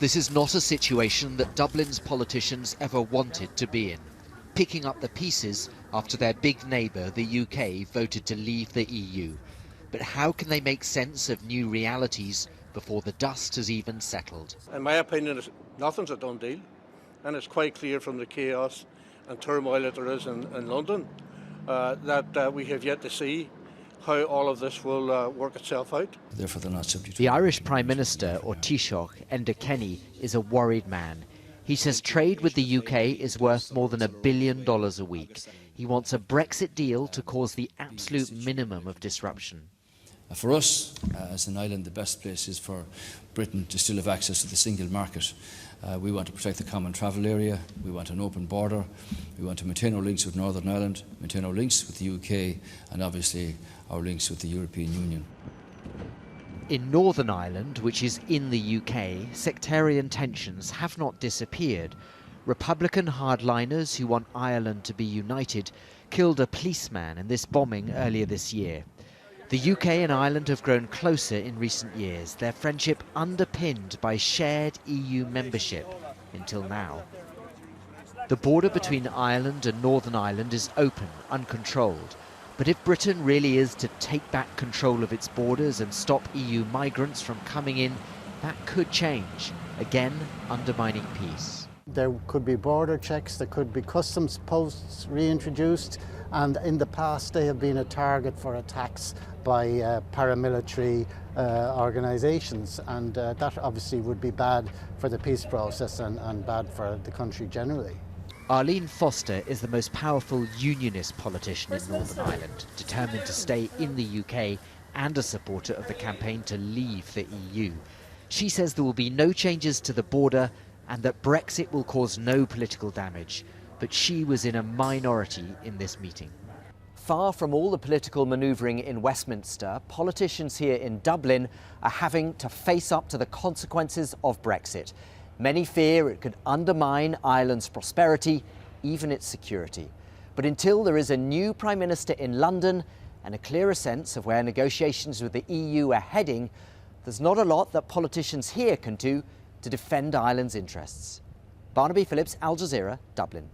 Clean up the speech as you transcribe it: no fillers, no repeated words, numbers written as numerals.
This is not a situation that Dublin's politicians ever wanted to be in, picking up the pieces after their big neighbour, the UK, voted to leave the EU. But how can they make sense of new realities before the dust has even settled? In my opinion, nothing's a done deal, and it's quite clear from the chaos and turmoil that there is in London that we have yet to see how all of this will work itself out. Therefore, they're not subject to the Irish Prime Minister, or Taoiseach, Enda Kenny, is a worried man. He says trade with the UK is worth more than $1 billion a week. He wants a Brexit deal to cause the absolute minimum of disruption. For us, as an island, the best place is for Britain to still have access to the single market. We want to protect the common travel area, we want an open border, we want to maintain our links with Northern Ireland, maintain our links with the UK, and obviously our links with the European Union. In Northern Ireland, which is in the UK, sectarian tensions have not disappeared. Republican hardliners who want Ireland to be united killed a policeman in this bombing earlier this year. The UK and Ireland have grown closer in recent years, their friendship underpinned by shared EU membership until now. The border between Ireland and Northern Ireland is open, uncontrolled. But if Britain really is to take back control of its borders and stop EU migrants from coming in, that could change, again undermining peace. There could be border checks, there could be customs posts reintroduced, and in the past they have been a target for attacks by paramilitary organisations, and that obviously would be bad for the peace process and bad for the country generally. Arlene Foster is the most powerful unionist politician in Northern Ireland, determined to stay in the UK and a supporter of the campaign to leave the EU. She says there will be no changes to the border and that Brexit will cause no political damage. But she was in a minority in this meeting. Far from all the political manoeuvring in Westminster, politicians here in Dublin are having to face up to the consequences of Brexit. Many fear it could undermine Ireland's prosperity, even its security. But until there is a new Prime Minister in London and a clearer sense of where negotiations with the EU are heading, there's not a lot that politicians here can do to defend Ireland's interests. Barnaby, Phillips, Al Jazeera, Dublin.